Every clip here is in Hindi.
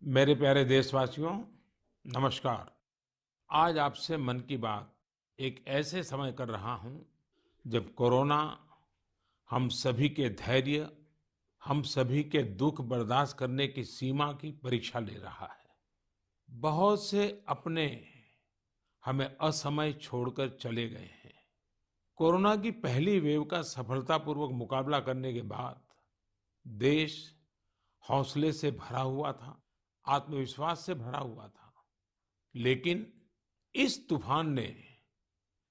मेरे प्यारे देशवासियों, नमस्कार। आज आपसे मन की बात एक ऐसे समय कर रहा हूं जब कोरोना हम सभी के धैर्य, हम सभी के दुख बर्दाश्त करने की सीमा की परीक्षा ले रहा है। बहुत से अपने हमें असमय छोड़कर चले गए हैं। कोरोना की पहली वेव का सफलतापूर्वक मुकाबला करने के बाद देश हौसले से भरा हुआ था, आत्मविश्वास से भरा हुआ था। लेकिन इस तूफान ने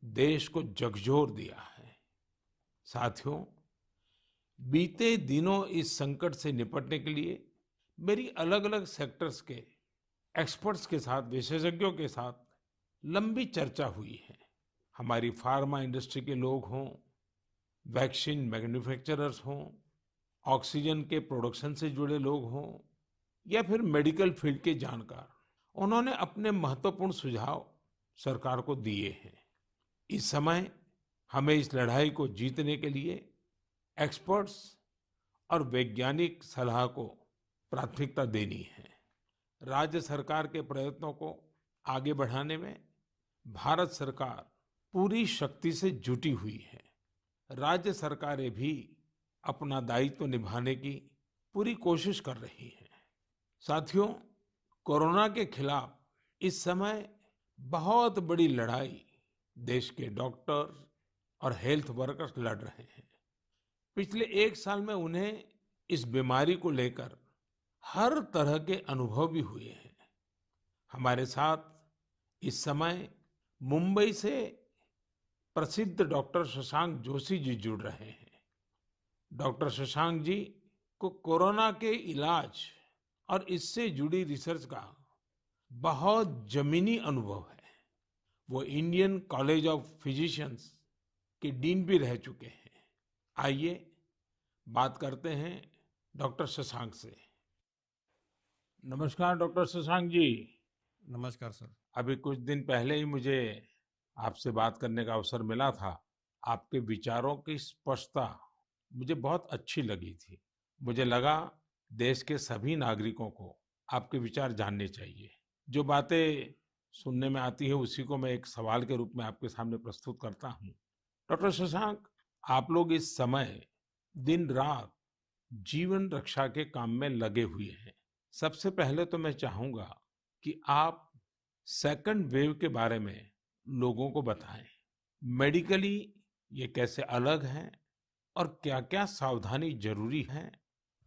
देश को झकझोर दिया है। साथियों, बीते दिनों इस संकट से निपटने के लिए मेरी अलग-अलग सेक्टर्स के एक्सपर्ट्स के साथ, विशेषज्ञों के साथ लंबी चर्चा हुई है। हमारी फार्मा इंडस्ट्री के लोग हों, वैक्सीन मैन्युफैक्चरर्स हों, ऑक्सीजन के प्रोडक्शन से जुड़े लोग हों या फिर मेडिकल फील्ड के जानकार, उन्होंने अपने महत्वपूर्ण सुझाव सरकार को दिए हैं। इस समय हमें इस लड़ाई को जीतने के लिए एक्सपर्ट्स और वैज्ञानिक सलाह को प्राथमिकता देनी है। राज्य सरकार के प्रयत्नों को आगे बढ़ाने में भारत सरकार पूरी शक्ति से जुटी हुई है। राज्य सरकारें भी अपना दायित्व निभाने की पूरी कोशिश कर रही हैं। साथियों, कोरोना के खिलाफ इस समय बहुत बड़ी लड़ाई देश के डॉक्टर्स और हेल्थ वर्कर्स लड़ रहे हैं। पिछले एक साल में उन्हें इस बीमारी को लेकर हर तरह के अनुभव भी हुए हैं। हमारे साथ इस समय मुंबई से प्रसिद्ध डॉक्टर शशांक जोशी जी जुड़ रहे हैं। डॉक्टर शशांक जी को कोरोना के इलाज और इससे जुड़ी रिसर्च का बहुत जमीनी अनुभव है। वो इंडियन कॉलेज ऑफ फिजिशियंस के डीन भी रह चुके हैं। आइए बात करते हैं डॉक्टर शशांक से। नमस्कार डॉक्टर शशांक जी। नमस्कार सर। अभी कुछ दिन पहले ही मुझे आपसे बात करने का अवसर मिला था। आपके विचारों की स्पष्टता मुझे बहुत अच्छी लगी थी। मुझे लगा देश के सभी नागरिकों को आपके विचार जानने चाहिए। जो बातें सुनने में आती है उसी को मैं एक सवाल के रूप में आपके सामने प्रस्तुत करता हूँ। डॉक्टर शशांक, आप लोग इस समय दिन रात जीवन रक्षा के काम में लगे हुए हैं। सबसे पहले तो मैं चाहूंगा कि आप सेकंड वेव के बारे में लोगों को बताएं। मेडिकली ये कैसे अलग है और क्या-क्या सावधानी जरूरी है।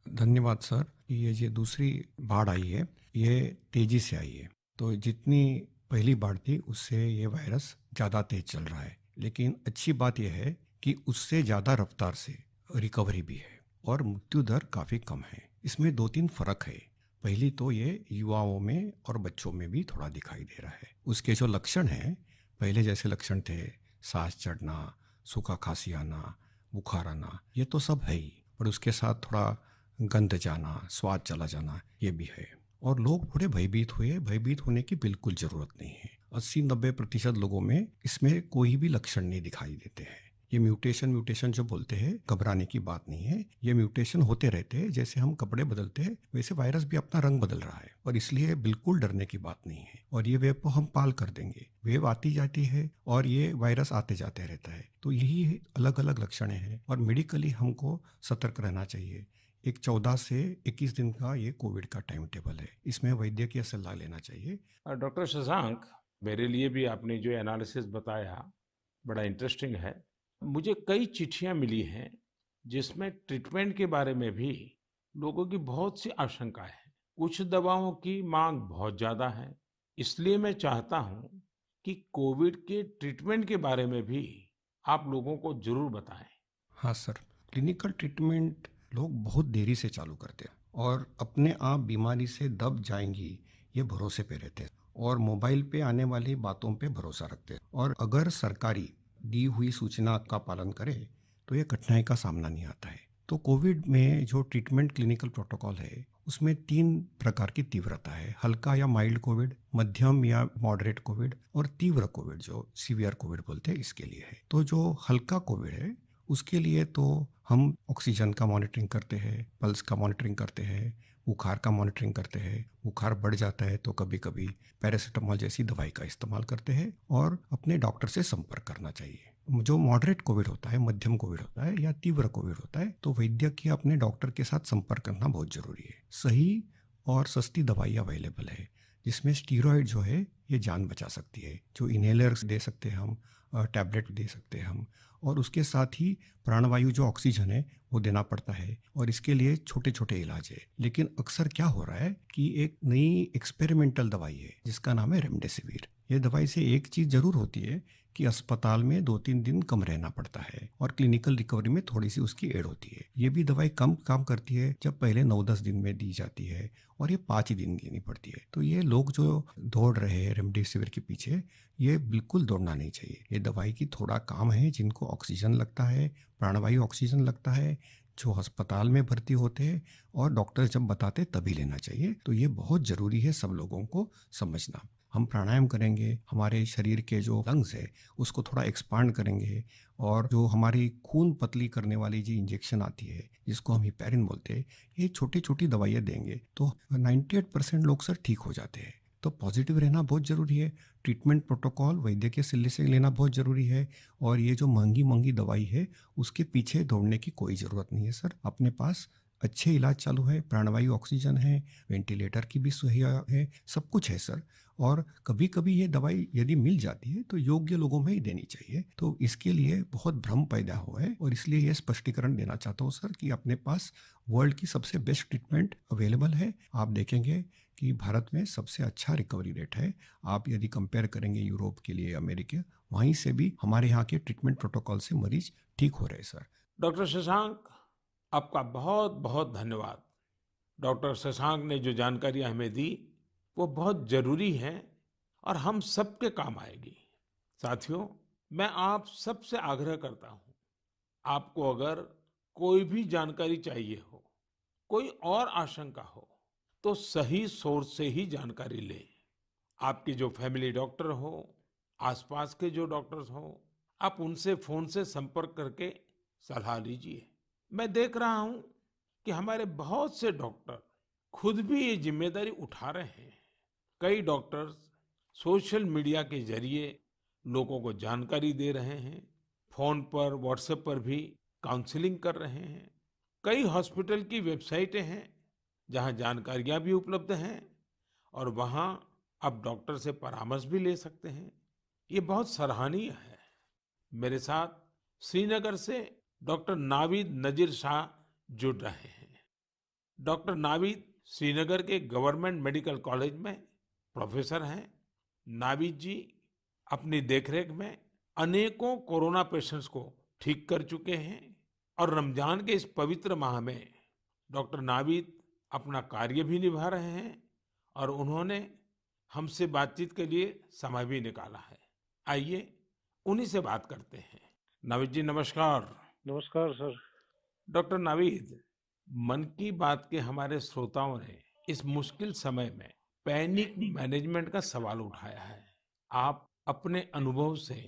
धन्यवाद सर। ये दूसरी बाढ़ आई है, ये तेजी से आई है। तो जितनी पहली बाढ़ थी उससे ये वायरस ज़्यादा तेज चल रहा है, लेकिन अच्छी बात यह है कि उससे ज़्यादा रफ्तार से रिकवरी भी है और मृत्यु दर काफ़ी कम है। इसमें दो तीन फर्क है। पहली तो ये युवाओं में और बच्चों में भी थोड़ा दिखाई दे रहा है। उसके जो लक्षण हैं, पहले जैसे लक्षण थे, सांस चढ़ना, सूखा खांसी आना, बुखार आना, ये तो सब है ही, पर उसके साथ थोड़ा गंध जाना, स्वाद चला जाना, ये भी है। और लोग थोड़े भयभीत हुए। भयभीत होने की बिल्कुल जरूरत नहीं है। 80-90% लोगों में इसमें कोई भी लक्षण नहीं दिखाई देते हैं। ये म्यूटेशन जो बोलते हैं, घबराने की बात नहीं है। ये म्यूटेशन होते रहते हैं। जैसे हम कपड़े बदलते हैं वैसे वायरस भी अपना रंग बदल रहा है, और इसलिए बिल्कुल डरने की बात नहीं है। और ये वेव को हम पाल कर देंगे। वेव आती जाती है और ये वायरस आते जाते रहता है। तो यही अलग अलग लक्षण हैं और मेडिकली हमको सतर्क रहना चाहिए। एक 14 से 21 दिन का ये कोविड का टाइम टेबल है। इसमें वैद्यकीय सलाह लेना चाहिए। डॉक्टर शशांक, मेरे लिए भी आपने जो एनालिसिस बताया बड़ा इंटरेस्टिंग है। मुझे कई चिट्ठियां मिली हैं जिसमें ट्रीटमेंट के बारे में भी लोगों की बहुत सी आशंकाएं हैं। कुछ दवाओं की मांग बहुत ज्यादा है। इसलिए मैं चाहता हूं कि कोविड के ट्रीटमेंट के बारे में भी आप लोगों को जरूर बताएं। हाँ सर, क्लिनिकल ट्रीटमेंट लोग बहुत देरी से चालू करते हैं और अपने आप बीमारी से दब जाएंगी ये भरोसे पे रहते हैं और मोबाइल पे आने वाली बातों पे भरोसा रखते हैं। और अगर सरकारी दी हुई सूचना का पालन करे तो ये कठिनाई का सामना नहीं आता है। तो कोविड में जो ट्रीटमेंट क्लिनिकल प्रोटोकॉल है उसमें 3 प्रकार की तीव्रता है। हल्का या माइल्ड कोविड, मध्यम या मॉडरेट कोविड और तीव्र कोविड जो सीवियर कोविड बोलते हैं, इसके लिए है। तो जो हल्का कोविड है उसके लिए तो हम ऑक्सीजन का मॉनिटरिंग करते हैं, पल्स का मॉनिटरिंग करते हैं, बुखार का मॉनिटरिंग करते हैं। बुखार बढ़ जाता है तो कभी कभी पैरासीटामोल जैसी दवाई का इस्तेमाल करते हैं और अपने डॉक्टर से संपर्क करना चाहिए। जो मॉडरेट कोविड होता है, मध्यम कोविड होता है या तीव्र कोविड होता है, तो वैद्य की अपने डॉक्टर के साथ संपर्क करना बहुत जरूरी है। सही और सस्ती दवाई अवेलेबल है जिसमें स्टीरॉयड जो है ये जान बचा सकती है, जो इनहेलर्स दे सकते हैं हम, टैबलेट दे सकते हैं हम, और उसके साथ ही प्राणवायु जो ऑक्सीजन है वो देना पड़ता है, और इसके लिए छोटे छोटे इलाज है। लेकिन अक्सर क्या हो रहा है कि एक नई एक्सपेरिमेंटल दवाई है जिसका नाम है रेमडेसिविर। ये दवाई से एक चीज़ जरूर होती है कि अस्पताल में 2-3 दिन कम रहना पड़ता है और क्लिनिकल रिकवरी में थोड़ी सी उसकी एड होती है। ये भी दवाई कम काम करती है जब पहले 9-10 दिन में दी जाती है, और ये 5 ही दिन लेनी पड़ती है। तो ये लोग जो दौड़ रहे हैं रेमडेसिविर के पीछे, ये बिल्कुल दौड़ना नहीं चाहिए। ये दवाई की थोड़ा काम है जिनको ऑक्सीजन लगता है, प्राणवायु ऑक्सीजन लगता है, जो अस्पताल में भर्ती होते हैं, और डॉक्टर जब बताते तभी लेना चाहिए। तो ये बहुत ज़रूरी है सब लोगों को समझना। हम प्राणायाम करेंगे, हमारे शरीर के जो लंग्स है उसको थोड़ा एक्सपांड करेंगे, और जो हमारी खून पतली करने वाली जो इंजेक्शन आती है जिसको हम हिपैरिन बोलते हैं, ये छोटी छोटी दवाइयाँ देंगे तो 98% लोग सर ठीक हो जाते हैं। तो पॉजिटिव रहना बहुत ज़रूरी है। ट्रीटमेंट प्रोटोकॉल वैद्य के सलाह से लेना बहुत ज़रूरी है, और ये जो महंगी महंगी दवाई है उसके पीछे दौड़ने की कोई ज़रूरत नहीं है सर। अपने पास अच्छे इलाज चालू है, प्राणवायु ऑक्सीजन है, वेंटिलेटर की भी सुविधा है, सब कुछ है सर। और कभी कभी ये दवाई यदि मिल जाती है तो योग्य लोगों में ही देनी चाहिए। तो इसके लिए बहुत भ्रम पैदा हुआ है, और इसलिए ये स्पष्टीकरण देना चाहता हूँ सर कि अपने पास वर्ल्ड की सबसे बेस्ट ट्रीटमेंट अवेलेबल है। आप देखेंगे कि भारत में सबसे अच्छा रिकवरी रेट है। आप यदि कंपेयर करेंगे यूरोप के लिए, अमेरिका, वहीं से भी हमारे यहाँ के ट्रीटमेंट प्रोटोकॉल से मरीज ठीक हो रहे हैं सर। डॉक्टर शशांक, आपका बहुत बहुत धन्यवाद। डॉक्टर शशांक ने जो जानकारियां हमें दी वो बहुत जरूरी है और हम सबके काम आएगी। साथियों, मैं आप सबसे आग्रह करता हूं, आपको अगर कोई भी जानकारी चाहिए हो, कोई और आशंका हो, तो सही सोर्स से ही जानकारी लें। आपकी जो फैमिली डॉक्टर हो, आसपास के जो डॉक्टर्स हो, आप उनसे फोन से संपर्क करके सलाह लीजिए। मैं देख रहा हूं कि हमारे बहुत से डॉक्टर खुद भी ये जिम्मेदारी उठा रहे हैं। कई डॉक्टर्स सोशल मीडिया के जरिए लोगों को जानकारी दे रहे हैं, फोन पर, व्हाट्सएप पर भी काउंसलिंग कर रहे हैं। कई हॉस्पिटल की वेबसाइटें हैं जहां जानकारियां भी उपलब्ध हैं, और वहां आप डॉक्टर से परामर्श भी ले सकते हैं। ये बहुत सराहनीय है। मेरे साथ श्रीनगर से डॉक्टर नावीद नजीर शाह जुड़ रहे हैं। डॉक्टर नावीद श्रीनगर के गवर्नमेंट मेडिकल कॉलेज में प्रोफेसर हैं। नावीद जी अपनी देखरेख में अनेकों कोरोना पेशेंट्स को ठीक कर चुके हैं, और रमजान के इस पवित्र माह में डॉक्टर नावीद अपना कार्य भी निभा रहे हैं, और उन्होंने हमसे बातचीत के लिए समय भी निकाला है। आइए उन्हीं से बात करते हैं। नावीद जी, नमस्कार। नमस्कार सर। डॉक्टर नावीद, मन की बात के हमारे श्रोताओं ने इस मुश्किल समय में पैनिक मैनेजमेंट का सवाल उठाया है। आप अपने अनुभव से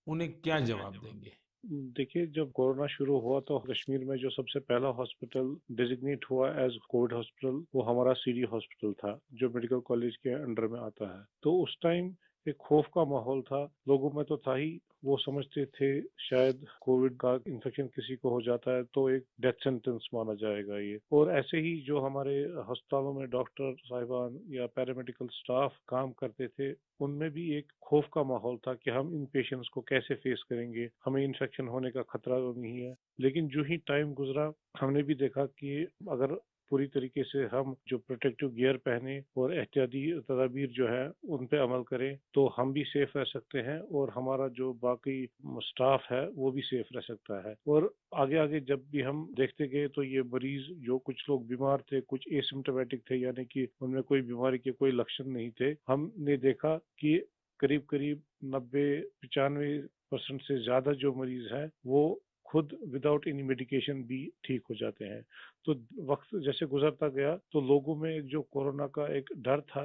उन्हें क्या जवाब देंगे? देखिए, जब कोरोना शुरू हुआ तो कश्मीर में जो सबसे पहला हॉस्पिटल डिजिग्नेट हुआ एज कोविड हॉस्पिटल वो हमारा सीडी हॉस्पिटल था, जो मेडिकल कॉलेज के अंडर में आता है। तो उस टाइम एक खौफ का माहौल था लोगों में, तो था ही। वो समझते थे शायद कोविड का इन्फेक्शन किसी को हो जाता है तो एक डेथ सेंटेंस माना जाएगा ये। और ऐसे ही जो हमारे अस्पतालों में डॉक्टर साहिबान या पैरामेडिकल स्टाफ काम करते थे, उनमें भी एक खौफ का माहौल था कि हम इन पेशेंट्स को कैसे फेस करेंगे, हमें इन्फेक्शन होने का खतरा तो नहीं है। लेकिन जो ही टाइम गुजरा, हमने भी देखा कि अगर पूरी तरीके से हम जो प्रोटेक्टिव गियर पहने और एहतियाती तदाबीर जो है उन पे अमल करें, तो हम भी सेफ रह सकते हैं और हमारा जो बाकी स्टाफ है वो भी सेफ रह सकता है। और आगे आगे जब भी हम देखते गए तो ये मरीज, जो कुछ लोग बीमार थे, कुछ एसिम्प्टोमेटिक थे, यानी कि उनमें कोई बीमारी के कोई लक्षण नहीं थे, हमने देखा कि करीब करीब 90-95% से ज्यादा जो मरीज है वो खुद विदाउट एनी मेडिकेशन भी ठीक हो जाते हैं। तो वक्त जैसे गुजरता गया तो लोगों में जो कोरोना का एक डर था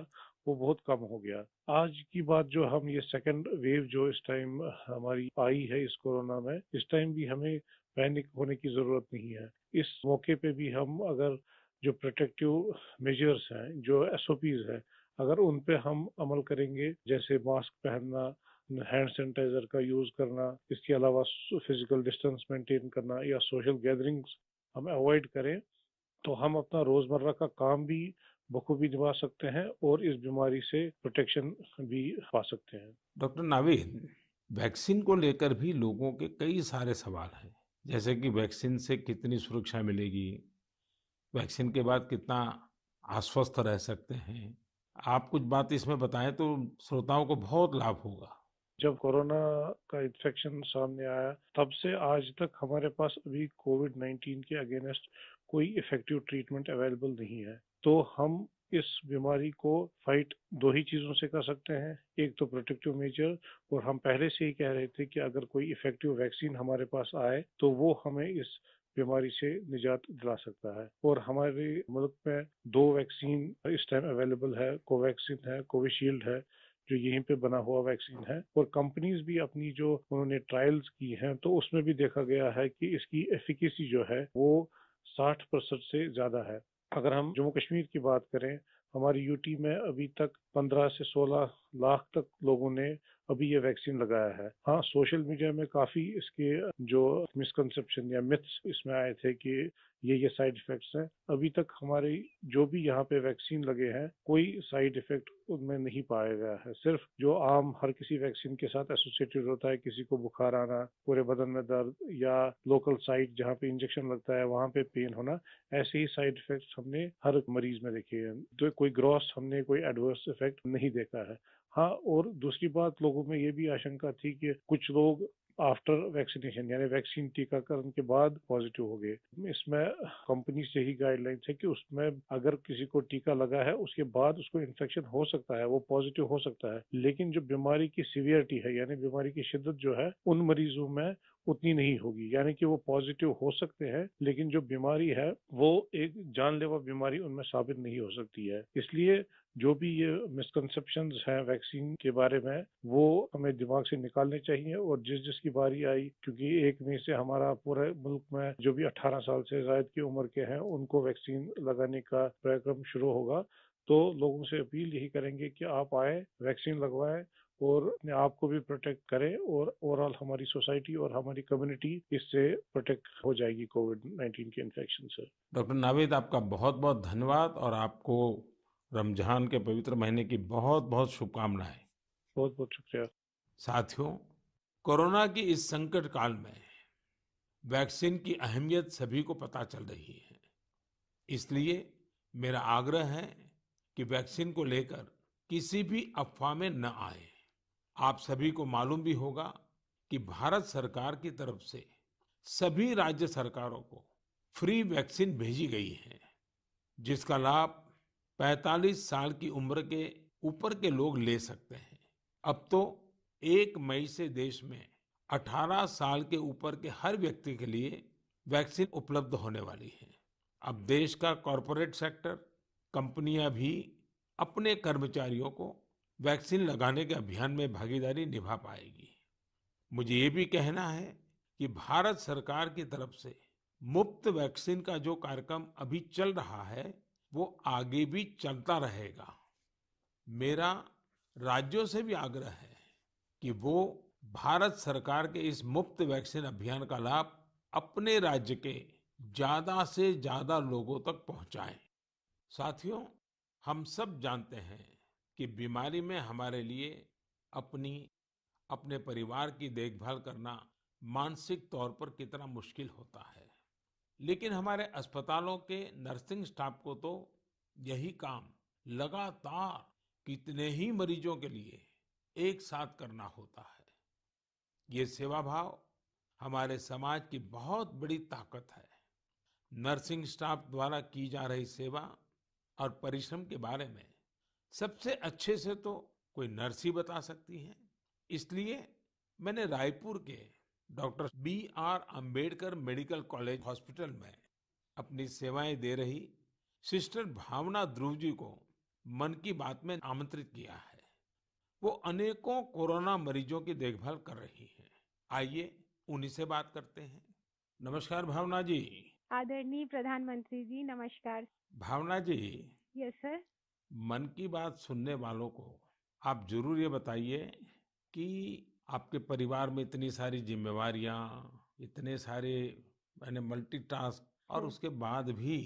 वो बहुत कम हो गया। आज की बात जो हम ये सेकंड वेव जो इस टाइम हमारी आई है इस कोरोना में, इस टाइम भी हमें पैनिक होने की जरूरत नहीं है। इस मौके पे भी हम अगर जो प्रोटेक्टिव मेजर्स हैं, जो एसओपीज है, अगर उन पे हम अमल करेंगे, जैसे मास्क पहनना, हैंड सैनिटाइजर का यूज करना, इसके अलावा फिजिकल डिस्टेंस मेंटेन करना या सोशल गैदरिंग्स हम अवॉइड करें, तो हम अपना रोजमर्रा का काम भी बखूबी निभा सकते हैं और इस बीमारी से प्रोटेक्शन भी पा सकते हैं। डॉक्टर नावीद, वैक्सीन को लेकर भी लोगों के कई सारे सवाल हैं, जैसे कि वैक्सीन से कितनी सुरक्षा मिलेगी, वैक्सीन के बाद कितना आश्वस्त रह सकते हैं। आप कुछ बात इसमें बताएं तो श्रोताओं को बहुत लाभ होगा। जब कोरोना का इन्फेक्शन सामने आया, तब से आज तक हमारे पास अभी कोविड-19 के अगेंस्ट कोई इफेक्टिव ट्रीटमेंट अवेलेबल नहीं है। तो हम इस बीमारी को फाइट दो ही चीजों से कर सकते हैं, एक तो प्रोटेक्टिव मेजर, और हम पहले से ही कह रहे थे कि अगर कोई इफेक्टिव वैक्सीन हमारे पास आए तो वो हमें इस बीमारी से निजात दिला सकता है। और हमारे मुल्क में दो वैक्सीन इस टाइम अवेलेबल है, कोवैक्सीन है, कोविशील्ड है, जो यहीं पे बना हुआ वैक्सीन है। और कंपनीज भी अपनी जो उन्होंने ट्रायल्स की हैं, तो उसमें भी देखा गया है कि इसकी एफिकेसी जो है वो 60% से ज्यादा है। अगर हम जम्मू कश्मीर की बात करें, हमारी यूटी में अभी तक 15 से 16 लाख तक लोगों ने अभी ये वैक्सीन लगाया है। हाँ, सोशल मीडिया में काफी इसके जो मिसकंसेप्शन या मिथ्स इसमें आए थे कि ये साइड इफेक्ट्स हैं। अभी तक हमारे जो भी यहाँ पे वैक्सीन लगे हैं, कोई साइड इफेक्ट उनमें नहीं पाया गया है। सिर्फ जो आम हर किसी वैक्सीन के साथ एसोसिएटेड होता है, किसी को बुखार आना, पूरे बदन में दर्द, या लोकल साइट जहाँ पे इंजेक्शन लगता है वहाँ पे पेन होना, ऐसे ही साइड इफेक्ट्स हमने हर मरीज में देखे हैं। तो कोई ग्रॉस हमने कोई एडवर्स इफेक्ट नहीं देखा है। हाँ, और दूसरी बात, लोगों में ये भी आशंका थी कि कुछ लोग आफ्टर वैक्सीनेशन यानी वैक्सीन टीकाकरण के बाद पॉजिटिव हो गए। इसमें कंपनी से ही गाइडलाइन है कि उसमें अगर किसी को टीका लगा है उसके बाद उसको इन्फेक्शन हो सकता है, वो पॉजिटिव हो सकता है, लेकिन जो बीमारी की सीवियरिटी है यानी बीमारी की शिद्दत जो है उन मरीजों में उतनी नहीं होगी। यानी कि वो पॉजिटिव हो सकते हैं, लेकिन जो बीमारी है वो एक जानलेवा बीमारी उनमें साबित नहीं हो सकती है। इसलिए जो भी ये मिसकंसेप्शंस हैं वैक्सीन के बारे में, वो हमें दिमाग से निकालने चाहिए। और जिसकी बारी आई, क्योंकि 1 मई से हमारा पूरे मुल्क में जो भी 18 साल से ज्यादा की उम्र के हैं उनको वैक्सीन लगाने का कार्यक्रम शुरू होगा, तो लोगों से अपील यही करेंगे कि आप आए, वैक्सीन लगवाएं और अपने आप को भी प्रोटेक्ट करें, और ओवरऑल हमारी सोसाइटी और हमारी कम्युनिटी इससे प्रोटेक्ट हो जाएगी कोविड-19 के इन्फेक्शन से। डॉक्टर नावीद, आपका बहुत बहुत धन्यवाद और आपको रमजान के पवित्र महीने की बहुत बहुत शुभकामनाएं। बहुत बहुत शुक्रिया। साथियों, कोरोना की इस संकट काल में वैक्सीन की अहमियत सभी को पता चल रही है। इसलिए मेरा आग्रह है कि वैक्सीन को लेकर किसी भी अफवाह में न आए। आप सभी को मालूम भी होगा कि भारत सरकार की तरफ से सभी राज्य सरकारों को फ्री वैक्सीन भेजी गई है, जिसका लाभ 45 साल की उम्र के ऊपर के लोग ले सकते हैं। अब तो 1 मई से देश में 18 साल के ऊपर के हर व्यक्ति के लिए वैक्सीन उपलब्ध होने वाली है। अब देश का कॉरपोरेट सेक्टर, कंपनियां भी अपने कर्मचारियों को वैक्सीन लगाने के अभियान में भागीदारी निभा पाएगी। मुझे ये भी कहना है कि भारत सरकार की तरफ से मुफ्त वैक्सीन का जो कार्यक्रम अभी चल रहा है, वो आगे भी चलता रहेगा। मेरा राज्यों से भी आग्रह है कि वो भारत सरकार के इस मुफ्त वैक्सीन अभियान का लाभ अपने राज्य के ज्यादा से ज्यादा लोगों तक पहुंचाएं। साथियों, हम सब जानते हैं कि बीमारी में हमारे लिए अपनी अपने परिवार की देखभाल करना मानसिक तौर पर कितना मुश्किल होता है। लेकिन हमारे अस्पतालों के नर्सिंग स्टाफ को तो यही काम लगातार कितने ही मरीजों के लिए एक साथ करना होता है। ये सेवा भाव हमारे समाज की बहुत बड़ी ताकत है। नर्सिंग स्टाफ द्वारा की जा रही सेवा और परिश्रम के बारे में सबसे अच्छे से तो कोई नर्स ही बता सकती है। इसलिए मैंने रायपुर के doctor B R. Ambedkar medical college hospital में अपनी सेवाएं दे रही सिस्टर भावना ध्रुव जी को मन की बात में आमंत्रित किया है। वो अनेकों कोरोना मरीजों की देखभाल कर रही हैं। आइए उन्हीं से बात करते हैं। नमस्कार भावना जी। आदरणीय प्रधानमंत्री जी, नमस्कार। भावना जी, यस सर। मन की बात सुनने वालों को आप जरूर ये बताइए कि आपके परिवार में इतनी सारी जिम्मेवारियां, इतने सारे मैंने मल्टीटास्क, और सर। उसके बाद भी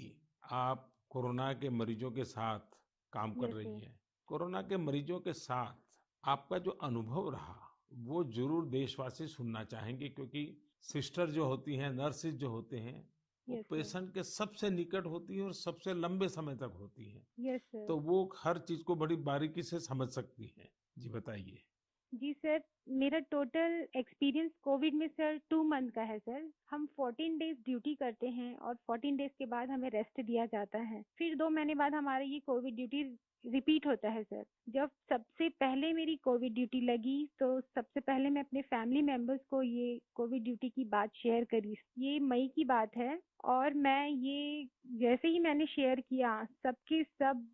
आप कोरोना के मरीजों के साथ काम कर यस रही सर। हैं। कोरोना के मरीजों के साथ आपका जो अनुभव रहा वो जरूर देशवासी सुनना चाहेंगे, क्योंकि सिस्टर जो होती हैं, नर्सिस जो होते हैं, वो यस सर। पेशेंट के सबसे निकट होती है और सबसे लंबे समय तक होती है। Yes sir. तो वो हर चीज को बड़ी बारीकी से समझ सकती है। जी बताइए। जी सर, मेरा टोटल एक्सपीरियंस कोविड में सर 2 मंथ का है सर। हम 14 डेज ड्यूटी करते हैं और 14 डेज के बाद हमें रेस्ट दिया जाता है। फिर 2 महीने बाद हमारा ये कोविड ड्यूटी रिपीट होता है सर। जब सबसे पहले मेरी कोविड ड्यूटी लगी तो सबसे पहले मैं अपने फैमिली मेंबर्स को ये कोविड ड्यूटी की बात शेयर करी। ये मई की बात है और मैं ये जैसे ही मैंने शेयर किया, सबके सब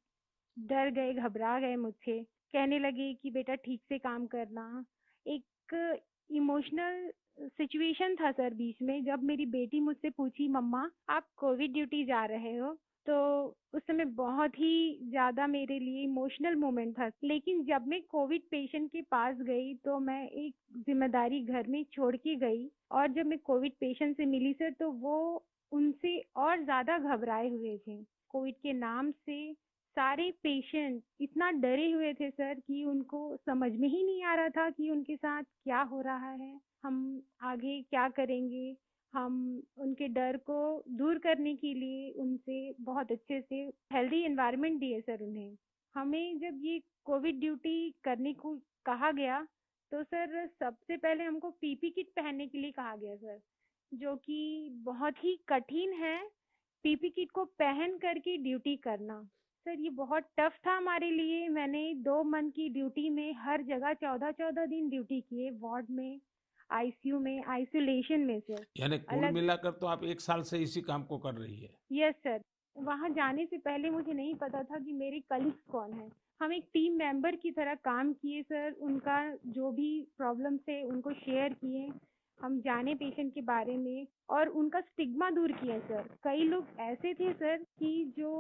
डर गए, घबरा गए मुझसे। कहने लगे कि बेटा ठीक से काम करना। एक इमोशनल सिचुएशन था सर बीच में, जब मेरी बेटी मुझसे पूछी, मम्मा आप कोविड ड्यूटी जा रहे हो? तो उस समय बहुत ही ज़्यादा मेरे लिए इमोशनल मोमेंट था। लेकिन जब मैं कोविड पेशेंट के पास गई तो मैं एक जिम्मेदारी घर में छोड़ के गई और जब मैं कोविड पेशेंट से मिली सर, तो वो उनसे और ज़्यादा घबराए हुए थे। कोविड के नाम से सारे पेशेंट इतना डरे हुए थे सर कि उनको समझ में ही नहीं आ रहा था कि उनके साथ क्या हो रहा है, हम आगे क्या करेंगे। हम उनके डर को दूर करने के लिए उनसे बहुत अच्छे से हेल्दी एनवायरनमेंट दिए सर उन्हें। हमें जब ये कोविड ड्यूटी करने को कहा गया तो सर सबसे पहले हमको पीपी किट पहनने के लिए कहा गया सर, जो कि बहुत ही कठिन है। पीपी किट को पहन करके ड्यूटी करना सर, ये बहुत टफ था हमारे लिए। मैंने 2 मंथ की ड्यूटी में हर जगह 14-14 दिन ड्यूटी किए, वार्ड में, आईसीयू में, आइसोलेशन में सर। यानी कुल अलग। मिलाकर तो आप 1 साल से इसी काम को कर रही है। Yes sir. वहाँ जाने से पहले मुझे नहीं पता था कि मेरे कलीग्स कौन हैं। हम एक टीम मेंबर की तरह काम किए सर, उनका जो भी प्रॉब्लम थे उनको शेयर किए। हम जाने पेशेंट के बारे में और उनका स्टिग्मा दूर किया सर। कई लोग ऐसे थे सर कि जो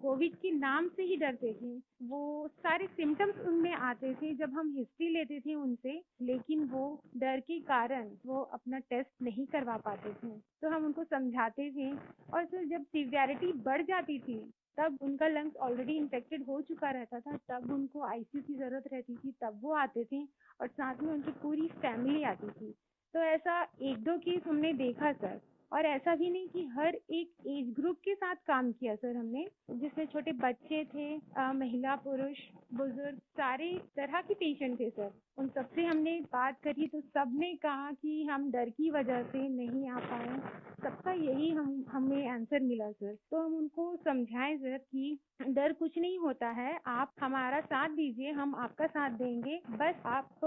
कोविड के नाम से ही डरते थे। वो सारे सिम्टम्स उनमें आते थे जब हम हिस्ट्री लेते थे उनसे, लेकिन वो डर के कारण वो अपना टेस्ट नहीं करवा पाते थे। तो हम उनको समझाते थे और सर जब सीवियरिटी बढ़ जाती थी तब उनका लंग्स ऑलरेडी इन्फेक्टेड हो चुका रहता था, तब उनको आईसीयू की ज़रूरत रहती थी, तब वो आते थे और साथ में उनकी पूरी फैमिली आती थी। तो ऐसा 1-2 केस हमने देखा सर। और ऐसा भी नहीं कि हर एक एज ग्रुप के साथ काम किया सर हमने, जिसमें छोटे बच्चे थे, महिला, पुरुष, बुजुर्ग, सारे तरह के पेशेंट थे सर। उन सबसे हमने बात करी तो सबने कहा कि हम डर की वजह से नहीं आ पाए। सबका यही हमें आंसर मिला सर। तो हम उनको समझाएं सर कि डर कुछ नहीं होता है, आप हमारा साथ दीजिए, हम आपका साथ देंगे। बस आप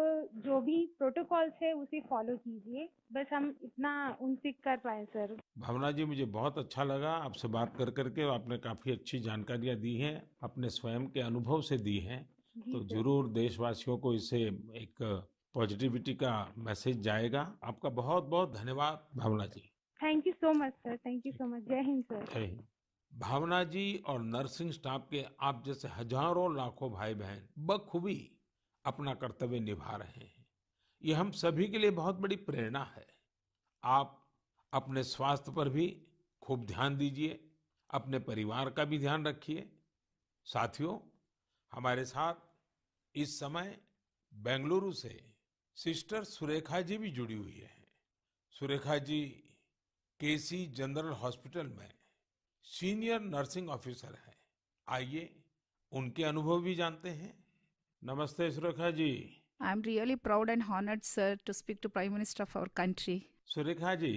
जो भी प्रोटोकॉल्स है उसे फॉलो कीजिए। बस हम इतना उनसे कर पाए सर। भावना जी, मुझे बहुत अच्छा लगा आपसे बात कर करके। आपने काफी अच्छी जानकारियां दी हैं, अपने स्वयं के अनुभव से दी हैं। जी तो सर। जरूर देशवासियों को इससे एक पॉजिटिविटी का मैसेज जाएगा। आपका बहुत बहुत धन्यवाद Bhavna ji. Thank you so much sir, thank you ठीक। So much. Jai Hind sir. जय हिंद। भावना जी और नर्सिंग स्टाफ के आप जैसे हजारों लाखों भाई बहन बखूबी अपना कर्तव्य निभा रहे हैं। ये हम सभी के लिए बहुत बड़ी प्रेरणा है। आप अपने स्वास्थ्य पर भी खूब ध्यान दीजिए, अपने परिवार का भी ध्यान रखिए। साथियों, हमारे साथ इस समय बेंगलुरु से सिस्टर सुरेखा जी भी जुड़ी हुई है। सुरेखा जी केसी जनरल हॉस्पिटल में सीनियर नर्सिंग ऑफिसर है। आइए उनके अनुभव भी जानते हैं। नमस्ते Surekha ji. I'm really proud and honored, sir, to speak to Prime Minister of our country. Surekha ji,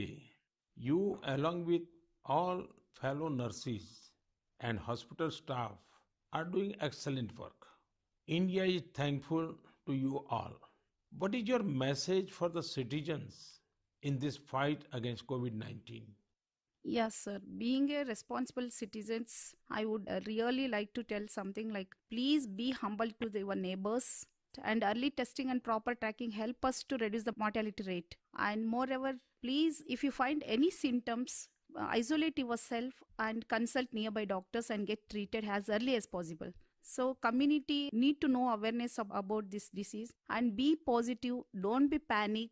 you along with all fellow nurses and hospital staff are doing excellent work. India is thankful to you all. What is your message for the citizens in this fight against COVID-19? Yes, sir. Being a responsible citizens, I would really like to tell something like, please be humble to your neighbors. And early testing and proper tracking help us to reduce the mortality rate. And moreover, please, if you find any symptoms, isolate yourself and consult nearby doctors and get treated as early as possible. So community need to know awareness about this disease and be positive, don't be panic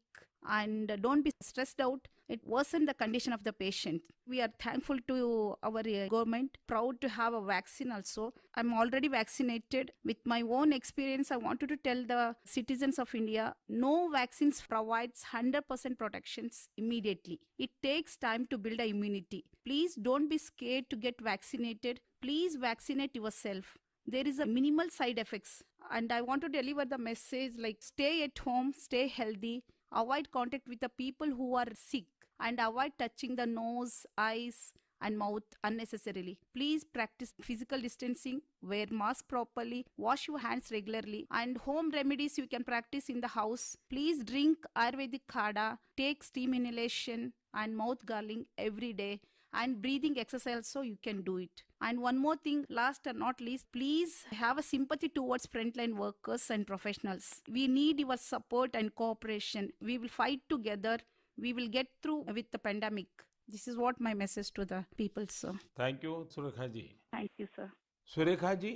and don't be stressed out. It worsen the condition of the patient. We are thankful to our government, proud to have a vaccine also. I'm already vaccinated. With my own experience, I wanted to tell the citizens of India, no vaccines provides 100% protections immediately. It takes time to build a immunity. Please don't be scared to get vaccinated. Please vaccinate yourself. There is a minimal side effects, and I want to deliver the message like stay at home, stay healthy, avoid contact with the people who are sick, and avoid touching the nose, eyes and mouth unnecessarily. Please practice physical distancing, wear mask properly, wash your hands regularly, and home remedies you can practice in the house. Please drink Ayurvedic kadha, take steam inhalation and mouth gargling every day, and breathing exercise so you can do it. And one more thing, last and not least, please have a sympathy towards frontline workers and professionals. We need your support and cooperation. We will fight together. We will get through with the pandemic. This is what my message to the people, sir. Thank you Surekha ji. Thank you, sir. Surekha ji,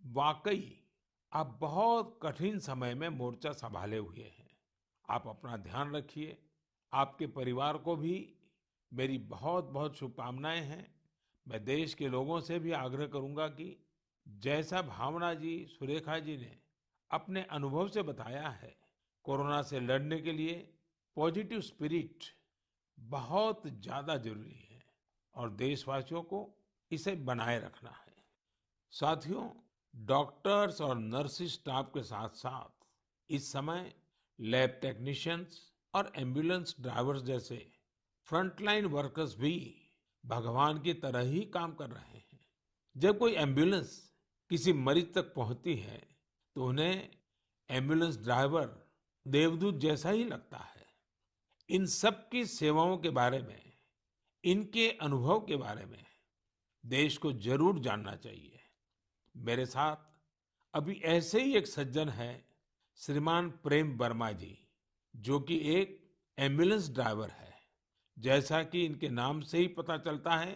वाकई आप बहुत कठिन समय में मोर्चा संभाले हुए हैं। आप अपना ध्यान रखिए। आपके परिवार को भी मेरी बहुत बहुत शुभकामनाएं हैं। मैं देश के लोगों से भी आग्रह करूंगा कि जैसा भावना जी, सुरेखा जी ने अपने अनुभव से बताया है, कोरोना से लड़ने के लिए पॉजिटिव स्पिरिट बहुत ज्यादा जरूरी है और देशवासियों को इसे बनाए रखना है। साथियों, डॉक्टर्स और नर्सिंग स्टाफ के साथ साथ इस समय लैब टेक्नीशियंस और एम्बुलेंस ड्राइवर्स जैसे फ्रंटलाइन वर्कर्स भी भगवान की तरह ही काम कर रहे हैं। जब कोई एम्बुलेंस किसी मरीज तक पहुंचती है तो उन्हें एम्बुलेंस ड्राइवर देवदूत जैसा ही लगता है। इन सब की सेवाओं के बारे में, इनके अनुभव के बारे में देश को जरूर जानना चाहिए। मेरे साथ अभी ऐसे ही एक सज्जन है, श्रीमान प्रेम वर्मा जी, जो कि एक एम्बुलेंस ड्राइवर है। जैसा कि इनके नाम से ही पता चलता है,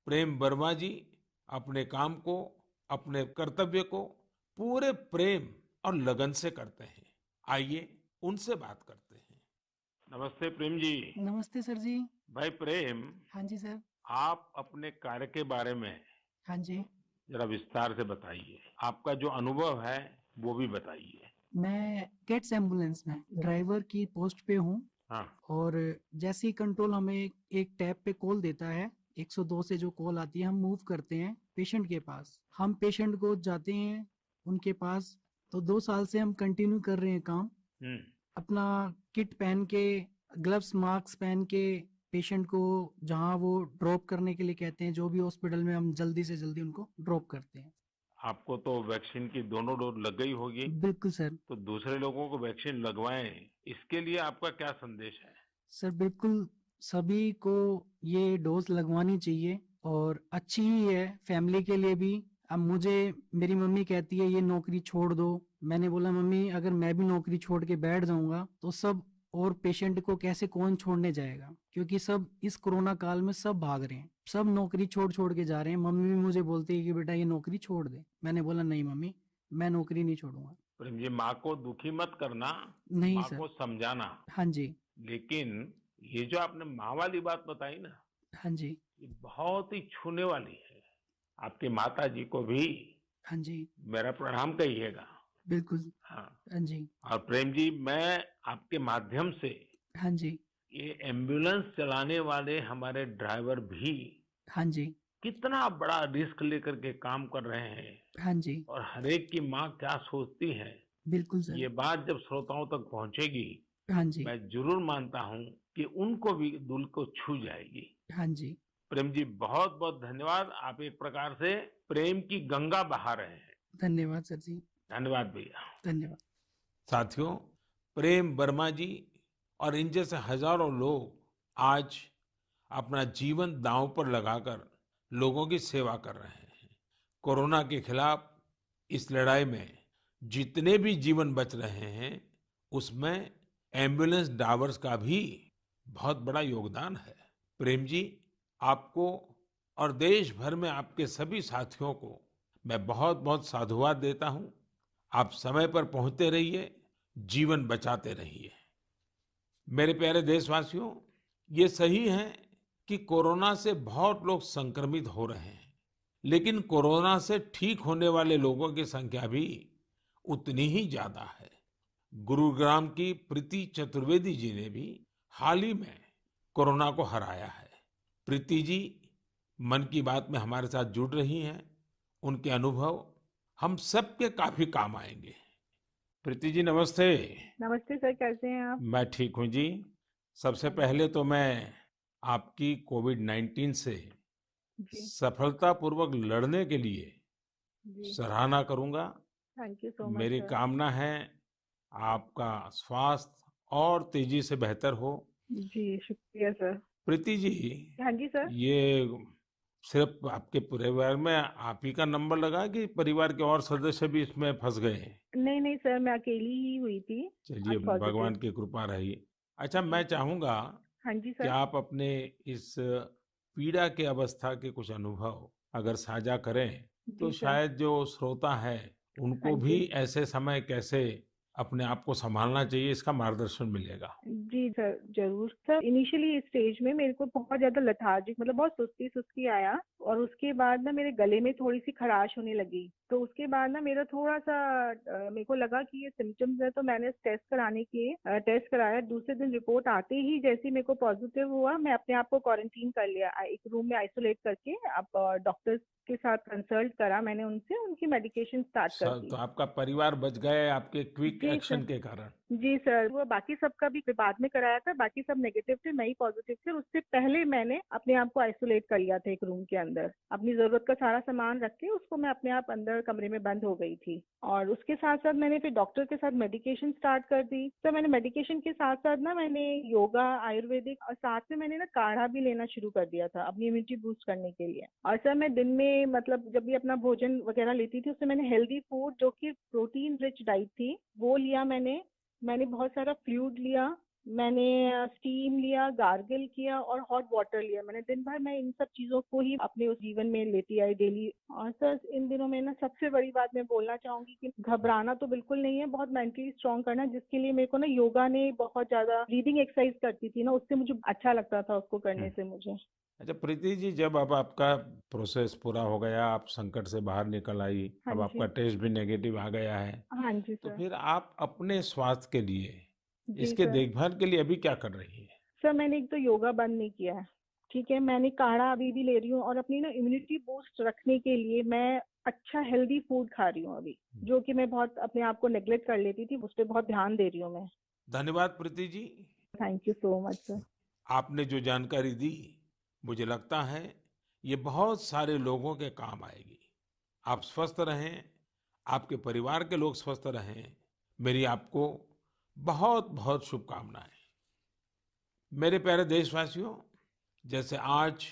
प्रेम वर्मा जी अपने काम को, अपने कर्तव्य को पूरे प्रेम और लगन से करते हैं। आइए उनसे बात करते हैं। नमस्ते प्रेम जी। नमस्ते सर जी। भाई प्रेम, हाँ जी सर। आप अपने कार्य के बारे में हाँ जी। जरा विस्तार से बताइए। आपका जो अनुभव है वो भी बताइए। मैं गेट्स एम्बुलेंस में ड्राइवर की पोस्ट पे हूँ। हाँ। और जैसे ही कंट्रोल हमें एक टैब पे कॉल देता है, 102 से जो कॉल आती है, हम मूव करते हैं पेशेंट के पास। हम पेशेंट को जाते हैं उनके पास। तो 2 साल से हम कंटिन्यू कर रहे हैं काम। अपना किट पहन के, ग्लव्स, मास्क पहन के पेशेंट को जहाँ वो ड्रॉप करने के लिए कहते हैं, जो भी हॉस्पिटल में, हम जल्दी से जल्दी उनको ड्रॉप करते हैं। आपको तो वैक्सीन की दोनों डोज लग गई होगी। बिल्कुल सर। तो दूसरे लोगों को वैक्सीन लगवाएं, इसके लिए आपका क्या संदेश है? सर बिल्कुल सभी को ये डोज लगवानी चाहिए और अच्छी ही है फैमिली के लिए भी। अब मुझे मेरी मम्मी कहती है ये नौकरी छोड़ दो। मैंने बोला मम्मी अगर मैं भी नौकरी छोड़ के बैठ जाऊंगा तो सब और पेशेंट को कैसे कौन छोड़ने जाएगा, क्योंकि सब इस कोरोना काल में सब भाग रहे हैं, सब नौकरी छोड़ छोड़ के जा रहे हैं। मम्मी भी मुझे बोलती है कि बेटा ये नौकरी छोड़ दे। मैंने बोला नहीं मम्मी, मैं नौकरी नहीं छोड़ूंगा। प्रेम जी, माँ को दुखी मत करना, नहीं माँ सर। को समझाना। हाँ जी। लेकिन ये जो आपने माँ वाली बात बताई ना, हाँ जी। ये बहुत ही छूने वाली है। आपकी माता जी को भी हाँ जी। मेरा प्रणाम कहिएगा। बिल्कुल। हाँ। हाँ जी। और प्रेम जी, मैं आपके माध्यम से हाँ जी। ये एम्बुलेंस चलाने वाले हमारे ड्राइवर भी हाँ जी। कितना बड़ा रिस्क लेकर के काम कर रहे हैं हाँ जी। और हर एक की माँ क्या सोचती है, बिल्कुल सर। ये बात जब श्रोताओं तक पहुंचेगी, हाँ जी। मैं जरूर मानता हूँ कि उनको भी दिल को छू जाएगी। हाँ जी। प्रेम जी, बहुत बहुत धन्यवाद। आप एक प्रकार से प्रेम की गंगा बहा रहे हैं। धन्यवाद सर जी। धन्यवाद भैया। धन्यवाद। साथियों, प्रेम वर्मा जी और इन जैसे हजारों लोग आज अपना जीवन दांव पर लगाकर लोगों की सेवा कर रहे हैं। कोरोना के खिलाफ इस लड़ाई में जितने भी जीवन बच रहे हैं, उसमें एम्बुलेंस ड्राइवर्स का भी बहुत बड़ा योगदान है। प्रेम जी, आपको और देश भर में आपके सभी साथियों को मैं बहुत बहुत साधुवाद देता हूं। आप समय पर पहुंचते रहिए, जीवन बचाते रहिए। मेरे प्यारे देशवासियों, ये सही है कि कोरोना से बहुत लोग संक्रमित हो रहे हैं, लेकिन कोरोना से ठीक होने वाले लोगों की संख्या भी उतनी ही ज्यादा है। गुरुग्राम की प्रीति चतुर्वेदी जी ने भी हाल ही में कोरोना को हराया है। प्रीति जी मन की बात में हमारे साथ जुड़ रही हैं। उनके अनुभव हम सबके काफी काम आएंगे। प्रीति जी नमस्ते। नमस्ते सर, कैसे हैं आप? मैं ठीक हूँ जी। सबसे हाँ पहले तो मैं आपकी कोविड-19 से जी। सफलतापूर्वक लड़ने के लिए जी। सराहना करूंगा। थैंक यू सो मच मेरी सर। कामना है आपका स्वास्थ्य और तेजी से बेहतर हो। जी, शुक्रिया सर। प्रीति जी, हाँ जी सर। ये सिर्फ आपके परिवार में आप ही का नंबर लगा कि परिवार के और सदस्य भी इसमें फंस गए हैं? नहीं नहीं सर, मैं अकेली ही हुई थी चलिए, आज पॉजिटिव। भगवान की कृपा रही। अच्छा, जी मैं सर। चाहूंगा हाँ जी कि सर। आप अपने इस पीड़ा के अवस्था के कुछ अनुभव अगर साझा करें, तो जी सर। शायद जो श्रोता है हाँ उनको भी जी। ऐसे समय कैसे अपने आप को संभालना चाहिए, इसका मार्गदर्शन मिलेगा। जी सर, ज़रूर। सर इनिशियली इस स्टेज में मेरे को बहुत ज़्यादा लेथार्जिक मतलब बहुत सुस्ती-सुस्ती आया और उसके बाद ना मेरे गले में थोड़ी-सी खराश होने लगी। तो उसके बाद ना मेरा थोड़ा-सा मेरे को लगा कि ये सिम्पटम्स है, तो मैंने टेस्ट कराने के टेस्ट कराया। दूसरे दिन रिपोर्ट आते ही जैसे ही मेरे को पॉजिटिव हुआ, मैं अपने आप को क्वारंटीन कर लिया। एक रूम में आइसोलेट करके अब डॉक्टर्स के साथ कंसल्ट करा मैंने उनसे, उनकी मेडिकेशन स्टार्ट कर तो दी। आपका परिवार बच गए आपके क्विक जी सर। एक्शन के कारण। जी सर, वो बाकी सबका भी बाद में कराया था, बाकी सब नेगेटिव थे, मैं ही पॉजिटिव थी और उससे पहले मैंने अपने आप को आइसोलेट कर लिया था एक रूम के अंदर। अपनी ज़रूरत का सारा सामान रख के उसको मैं अपने आप अंदर कमरे में बंद हो गई थी और उसके साथ-साथ मैंने फिर डॉक्टर के साथ मेडिकेशन स्टार्ट कर दी। तो मैंने मेडिकेशन के साथ-साथ ना मैंने योगा, आयुर्वेदिक और साथ में मैंने ना काढ़ा भी लेना शुरू कर दिया था अपनी इम्यूनिटी बूस्ट करने के लिए। और सर मैं दिन में मतलब जब भी अपना भोजन वगैरह लेती थी, उसमें मैंने हेल्दी फूड जो कि प्रोटीन रिच डाइट थी, वो लिया मैंने बहुत सारा फ्लूइड लिया, मैंने स्टीम लिया, गार्गल किया और हॉट वाटर लिया। मैंने दिन भर मैं इन सब चीज़ों को ही अपने उस जीवन में लेती आई डेली। और सर इन दिनों में ना सबसे बड़ी बात मैं बोलना चाहूँगी कि घबराना तो बिल्कुल नहीं है, बहुत मेंटली स्ट्रांग करना, जिसके लिए मेरे को ना योगा ने बहुत ज़्यादा ब्रीदिंग एक्सरसाइज करती थी ना, उससे मुझे अच्छा लगता था उसको करने हम्म। से मुझे। अच्छा प्रीति जी, जब अब आपका प्रोसेस पूरा हो गया, आप संकट से बाहर निकल आई, हाँ अब आपका जी। टेस्ट भी नेगेटिव आ गया है, हाँ जी तो सर। फिर आप अपने स्वास्थ्य के लिए, जी इसके सर। देखभाल के लिए अभी क्या कर रही है? सर मैंने एक तो योगा बंद नहीं किया है, ठीक है, मैंने काढ़ा अभी भी ले रही हूँ और अपनी ना इम्यूनिटी बूस्ट रखने के लिए मैं अच्छा हेल्दी फूड खा रही हूँ अभी, जो कि मैं बहुत अपने आप को नेग्लेक्ट कर लेती थी, उस पर बहुत ध्यान दे रही हूँ मैं। धन्यवाद Preeti ji. Thank you so much sir. आपने जो जानकारी दी, मुझे लगता है ये बहुत सारे लोगों के काम आएगी। आप स्वस्थ रहें, आपके परिवार के लोग स्वस्थ रहें, मेरी आपको बहुत बहुत शुभकामनाएं। मेरे प्यारे देशवासियों, जैसे आज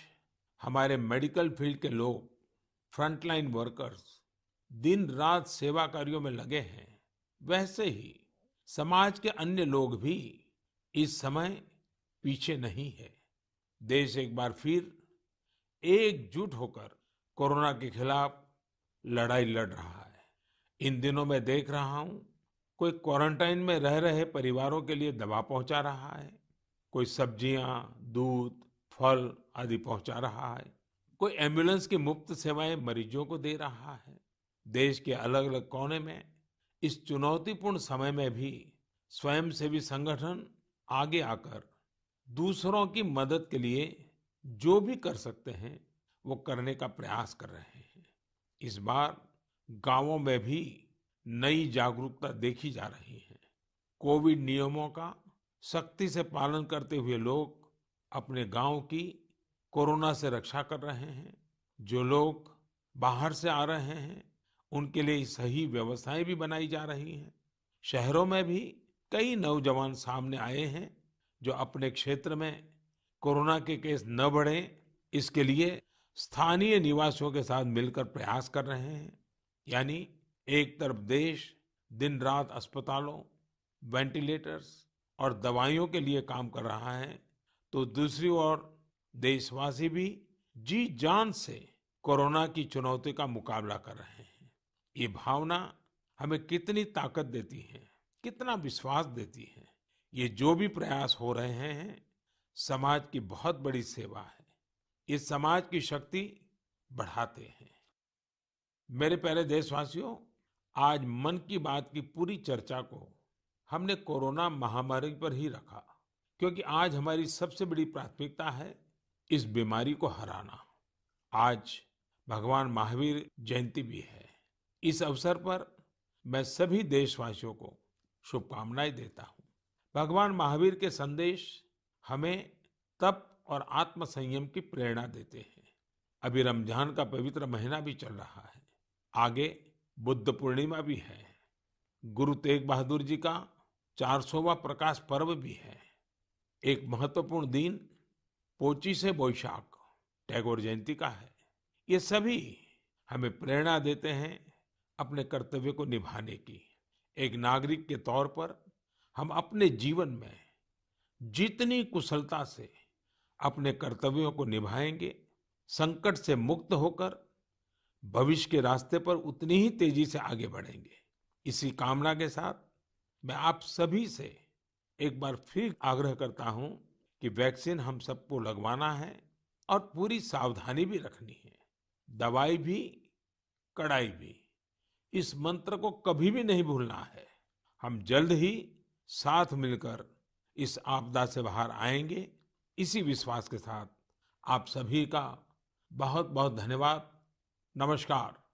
हमारे मेडिकल फील्ड के लोग, फ्रंटलाइन वर्कर्स, दिन रात सेवा कार्यों में लगे हैं, वैसे ही समाज के अन्य लोग भी इस समय पीछे नहीं है। देश एक बार फिर एकजुट होकर कोरोना के खिलाफ लड़ाई लड़ रहा है। इन दिनों मैं देख रहा हूं, कोई क्वारंटाइन में रह रहे परिवारों के लिए दवा पहुंचा रहा है, कोई सब्जियां, दूध, फल आदि पहुंचा रहा है, कोई एम्बुलेंस की मुफ्त सेवाएं मरीजों को दे रहा है। देश के अलग अलग कोने में इस चुनौतीपूर्ण समय में भी स्वयंसेवी संगठन आगे आकर दूसरों की मदद के लिए जो भी कर सकते हैं वो करने का प्रयास कर रहे हैं। इस बार गांवों में भी नई जागरूकता देखी जा रही है। कोविड नियमों का सख्ती से पालन करते हुए लोग अपने गांव की कोरोना से रक्षा कर रहे हैं। जो लोग बाहर से आ रहे हैं उनके लिए सही व्यवस्थाएं भी बनाई जा रही हैं। शहरों में भी कई नौजवान सामने आए हैं जो अपने क्षेत्र में कोरोना के केस न बढ़े, इसके लिए स्थानीय निवासियों के साथ मिलकर प्रयास कर रहे हैं। यानी एक तरफ देश दिन रात अस्पतालों, वेंटिलेटर्स और दवाइयों के लिए काम कर रहा है, तो दूसरी ओर देशवासी भी जी जान से कोरोना की चुनौती का मुकाबला कर रहे हैं। ये भावना हमें कितनी ताकत देती है, कितना विश्वास देती है। ये जो भी प्रयास हो रहे हैं, समाज की बहुत बड़ी सेवा है। ये समाज की शक्ति बढ़ाते हैं। मेरे प्यारे देशवासियों, आज मन की बात की पूरी चर्चा को हमने कोरोना महामारी पर ही रखा, क्योंकि आज हमारी सबसे बड़ी प्राथमिकता है इस बीमारी को हराना। आज भगवान महावीर जयंती भी है। इस अवसर पर मैं सभी देशवासियों को शुभकामनाएं देता हूँ। भगवान महावीर के संदेश हमें तप और आत्म संयम की प्रेरणा देते हैं। अभी रमजान का पवित्र महीना भी चल रहा है। आगे बुद्ध पूर्णिमा भी है। गुरु तेग बहादुर जी का 400वां प्रकाश पर्व भी है। एक महत्वपूर्ण दिन पोचिशे बोईशाख टैगोर जयंती का है। ये सभी हमें प्रेरणा देते हैं अपने कर्तव्य को निभाने की। एक नागरिक के तौर पर हम अपने जीवन में जितनी कुशलता से अपने कर्तव्यों को निभाएंगे, संकट से मुक्त होकर भविष्य के रास्ते पर उतनी ही तेजी से आगे बढ़ेंगे। इसी कामना के साथ मैं आप सभी से एक बार फिर आग्रह करता हूं कि वैक्सीन हम सबको लगवाना है और पूरी सावधानी भी रखनी है। दवाई भी, कड़ाई भी, इस मंत्र को कभी भी नहीं भूलना है। हम जल्द ही साथ मिलकर इस आपदा से बाहर आएंगे। इसी विश्वास के साथ आप सभी का बहुत बहुत धन्यवाद। नमस्कार।